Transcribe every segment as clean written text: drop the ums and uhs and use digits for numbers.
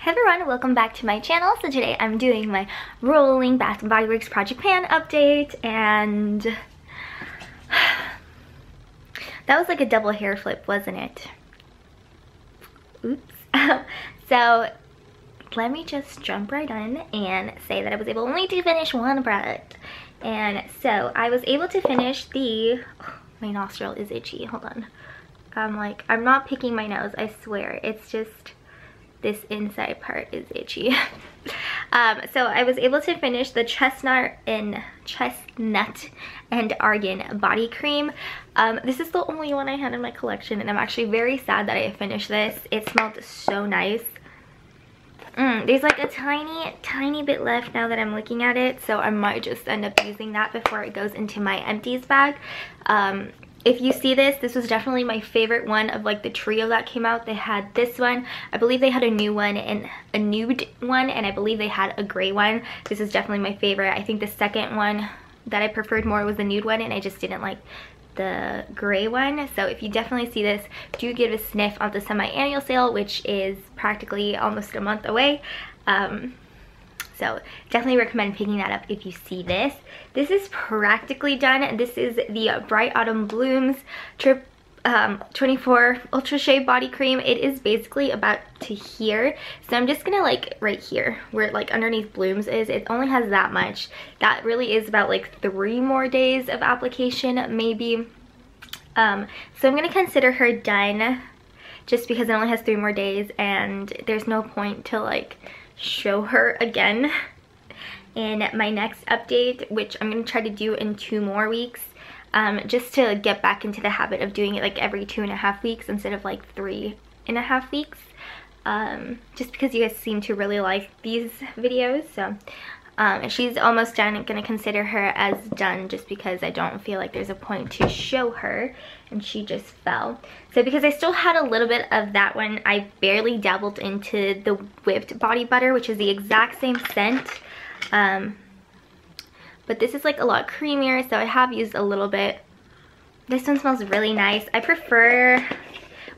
Hey everyone, welcome back to my channel. So today I'm doing my rolling Bath & Body Works Project Pan update, and that was like a double hair flip, wasn't it? Oops. So let me just jump right in and say that I was able only to finish one product. And so I was able to finish the, my nostril is itchy, hold on. I'm not picking my nose, I swear. It's just this inside part is itchy. So I was able to finish the chestnut and argan body cream. This is the only one I had in my collection, and I'm actually very sad that I finished this. It smelled so nice. There's like a tiny bit left now that I'm looking at it, so I might just end up using that before it goes into my empties bag. If you see this was definitely my favorite one of like the trio that came out. They had this one, I believe they had a new one and a nude one, and I believe they had a gray one. This is definitely my favorite. I think the second one that I preferred more was the nude one, and I just didn't like the gray one. So if you definitely see this, do give a sniff of the semi-annual sale, which is practically almost a month away. So definitely recommend picking that up if you see this. This is practically done. This is the Bright Autumn Blooms Trip 24 Ultra Shea Body Cream. It is basically about to here. So I'm just gonna like right here where like underneath Blooms is, it only has that much. That really is about like 3 more days of application maybe. So I'm gonna consider her done just because it only has 3 more days, and there's no point to like show her again in my next update, which I'm going to try to do in 2 more weeks, just to get back into the habit of doing it like every 2.5 weeks instead of like 3.5 weeks, just because you guys seem to really like these videos. So she's almost done. I'm going to consider her as done just because I don't feel like there's a point to show her, and she just fell. So because I still had a little bit of that one, I barely dabbled into the whipped body butter, which is the exact same scent, but this is like a lot creamier, so I have used a little bit. This one smells really nice. I prefer,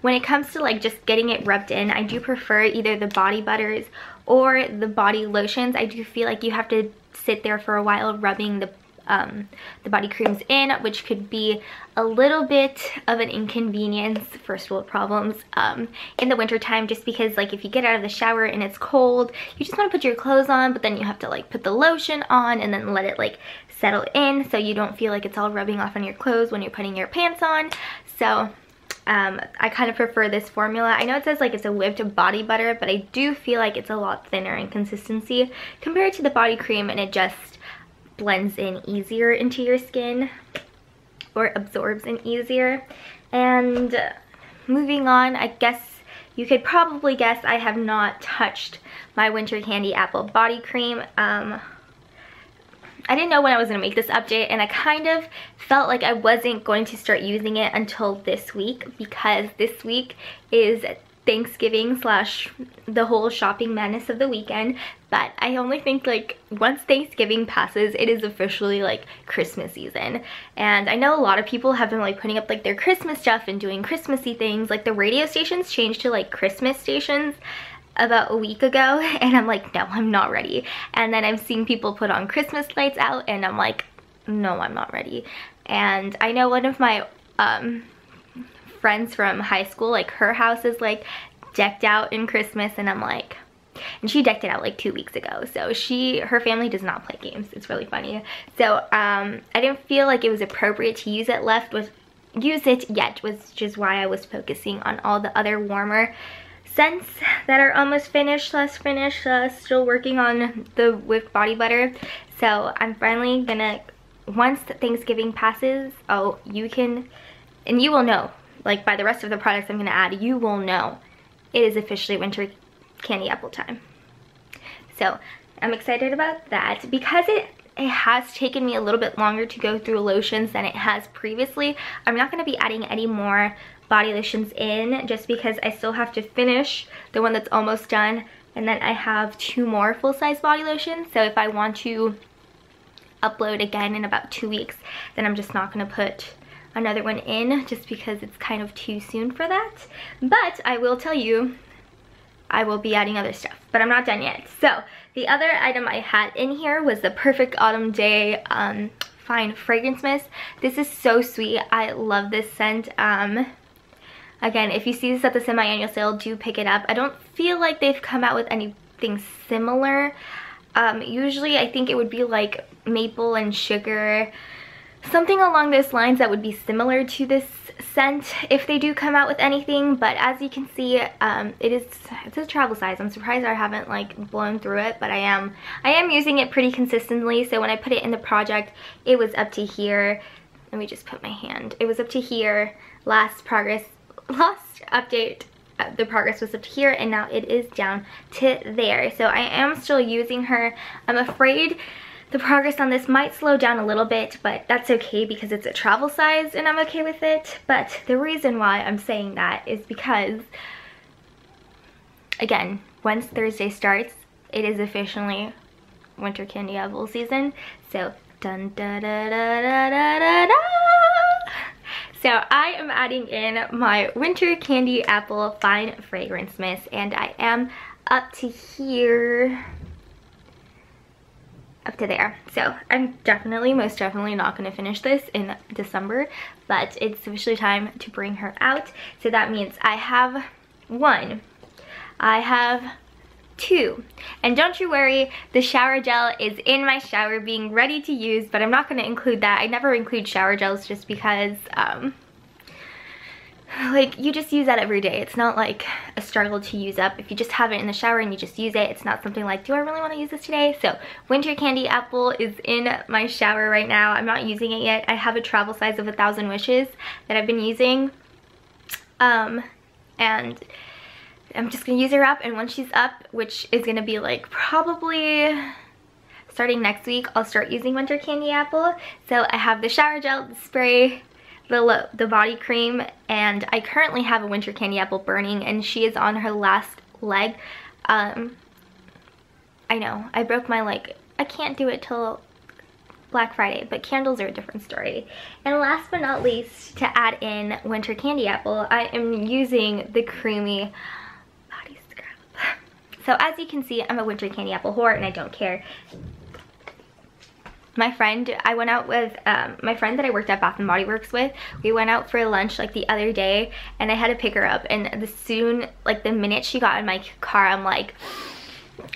when it comes to like just getting it rubbed in, I do prefer either the body butters or the body lotions. I do feel like you have to sit there for a while rubbing the body creams in, which could be a little bit of an inconvenience, first world problems, in the winter time, just because like if you get out of the shower and it's cold, you just want to put your clothes on, but then you have to like put the lotion on and then let it like settle in so you don't feel like it's all rubbing off on your clothes when you're putting your pants on. So I kind of prefer this formula. I know it says like it's a whipped body butter, but I do feel like it's a lot thinner in consistency compared to the body cream, and it just blends in easier into your skin, or absorbs in easier. And moving on, I guess you could probably guess I have not touched my Winter Candy Apple Body Cream. I didn't know when I was going to make this update, and I kind of felt like I wasn't going to start using it until this week, because this week is Thanksgiving / the whole shopping madness of the weekend. But I only think like once Thanksgiving passes, it is officially like Christmas season. And I know a lot of people have been like putting up like their Christmas stuff and doing Christmassy things. Like the radio stations changed to like Christmas stations about a week ago, and I'm like, no, I'm not ready. And then I've seen people put on Christmas lights out, and I'm like, no, I'm not ready. And I know one of my friends from high school, like her house is like decked out in Christmas, and I'm like, and she decked it out like 2 weeks ago. So her family does not play games. It's really funny. So I didn't feel like it was appropriate to use it yet, which is why I was focusing on all the other warmer scents that are almost finished, still working on the whipped body butter. So I'm finally gonna, once Thanksgiving passes, you will know, like by the rest of the products I'm gonna add, you will know it is officially Winter Candy Apple time. So I'm excited about that. Because it has taken me a little bit longer to go through lotions than it has previously, I'm not going to be adding any more body lotions in, just because I still have to finish the one that's almost done, and then I have 2 more full-size body lotions. So if I want to upload again in about 2 weeks, then I'm just not going to put another one in, just because it's kind of too soon for that. But I will tell you, I will be adding other stuff, but I'm not done yet. So the other item I had in here was the Perfect Autumn Day Fine Fragrance Mist. This is so sweet. I love this scent. Again, if you see this at the semi-annual sale, do pick it up. I don't feel like they've come out with anything similar. Usually I think it would be like maple and sugar, something along those lines that would be similar to this scent if they do come out with anything. But as you can see, it's a travel size. I'm surprised I haven't like blown through it, but I am using it pretty consistently. So when I put it in the project, it was up to here. Let me just put my hand. It was up to here. Last update, the progress was up to here, and now it is down to there. So I am still using her. I'm afraid the progress on this might slow down a little bit, but that's okay because it's a travel size and I'm okay with it. But the reason why I'm saying that is because, again, once Thursday starts, it is officially winter candy apple season. So dun da da da da da da da. So I am adding in my winter candy apple fine fragrance mist, and I am up to here, up to there. So I'm most definitely not going to finish this in December, but it's officially time to bring her out. So that means I have 1, I have 2, and don't you worry, the shower gel is in my shower being ready to use, but I'm not going to include that. I never include shower gels just because like, you just use that every day. It's not like a struggle to use up. If you just have it in the shower and you just use it, it's not something like, do I really want to use this today? So winter candy apple is in my shower right now. I'm not using it yet. I have a travel size of 1,000 Wishes that I've been using, and I'm just gonna use her up, and once she's up, which is gonna be like probably starting next week, I'll start using winter candy apple. So I have the shower gel, the spray, the body cream, and I currently have a winter candy apple burning, and she is on her last leg. I know I broke my leg. I can't do it till Black Friday, but candles are a different story. And last but not least, to add in winter candy apple, I am using the creamy body scrub. So as you can see, I'm a winter candy apple whore, and I don't care. My friend, I went out with my friend that I worked at Bath & Body Works with. We went out for lunch like the other day, and I had to pick her up, and the minute she got in my car, I'm like,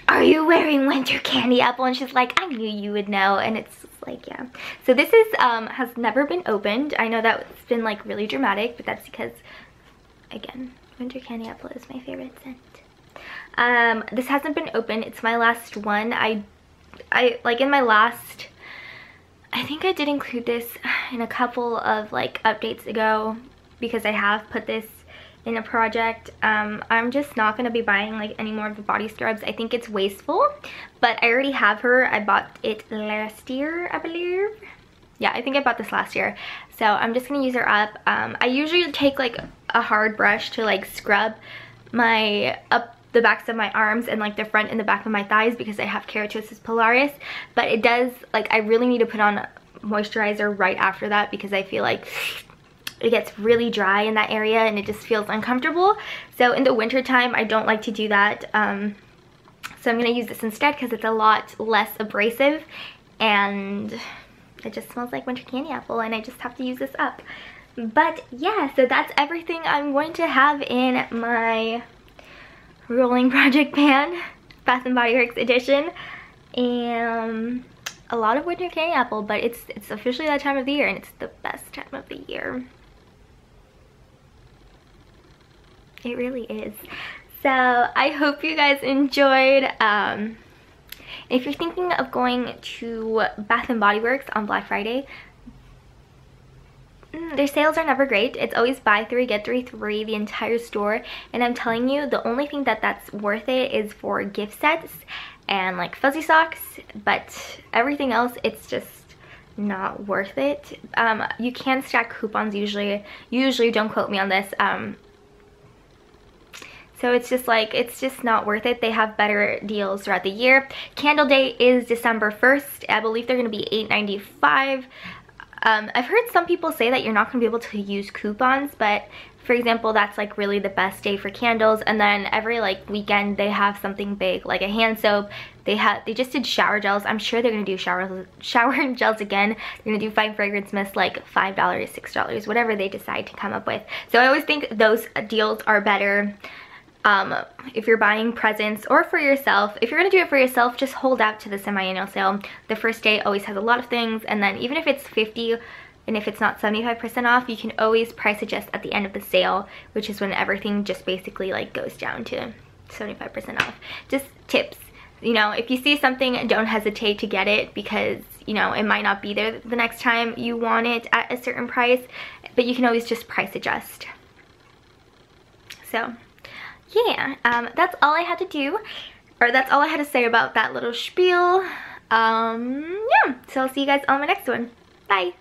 are you wearing winter candy apple? And she's like, I knew you would know. And it's like, yeah. So this is has never been opened. I know that it's been like really dramatic, but that's because, again, winter candy apple is my favorite scent. This hasn't been opened. It's my last one. I like in my last, I think I did include this in a couple of like updates ago because I have put this in a project. I'm just not going to be buying like any more of the body scrubs. I think it's wasteful, but I already have her. I bought it last year, I believe. Yeah, I think I bought this last year. So I'm just going to use her up. I usually take like a hard brush to like scrub the backs of my arms and like the front and the back of my thighs because I have keratosis pilaris, but it does, like, I really need to put on moisturizer right after that because I feel like it gets really dry in that area and it just feels uncomfortable. So in the winter time, I don't like to do that. So I'm gonna use this instead because it's a lot less abrasive and it just smells like winter candy apple, and I just have to use this up. But yeah, so that's everything I'm going to have in my rolling project pan, Bath & Body Works edition, and a lot of winter candy apple, but it's officially that time of the year, and it's the best time of the year. It really is. So I hope you guys enjoyed. If you're thinking of going to Bath & Body Works on Black Friday, their sales are never great. It's always buy 3 get 3 free the entire store, and I'm telling you, the only thing that's worth it is for gift sets and like fuzzy socks, but everything else, it's just not worth it. You can stack coupons usually, don't quote me on this. So it's just like, it's just not worth it. They have better deals throughout the year. Candle Day is December 1st. I believe they're going to be $8.95. I've heard some people say that you're not gonna be able to use coupons, but for example, that's like really the best day for candles. And then every like weekend they have something big, like a hand soap. They just did shower gels. I'm sure they're gonna do shower gels again. They're gonna do fine fragrance mist, like $5, $6, whatever they decide to come up with. So I always think those deals are better if you're buying presents or for yourself. If you're gonna do it for yourself, just hold out to the semi-annual sale. The first day always has a lot of things, and then even if it's 50 and if it's not 75% off, you can always price adjust at the end of the sale, which is when everything just basically like goes down to 75% off. Just tips. You know, if you see something, don't hesitate to get it, because, you know, it might not be there the next time you want it at a certain price, but you can always just price adjust. So yeah, that's all I had to do, or that's all I had to say about that little spiel. Yeah, so I'll see you guys on my next one. Bye.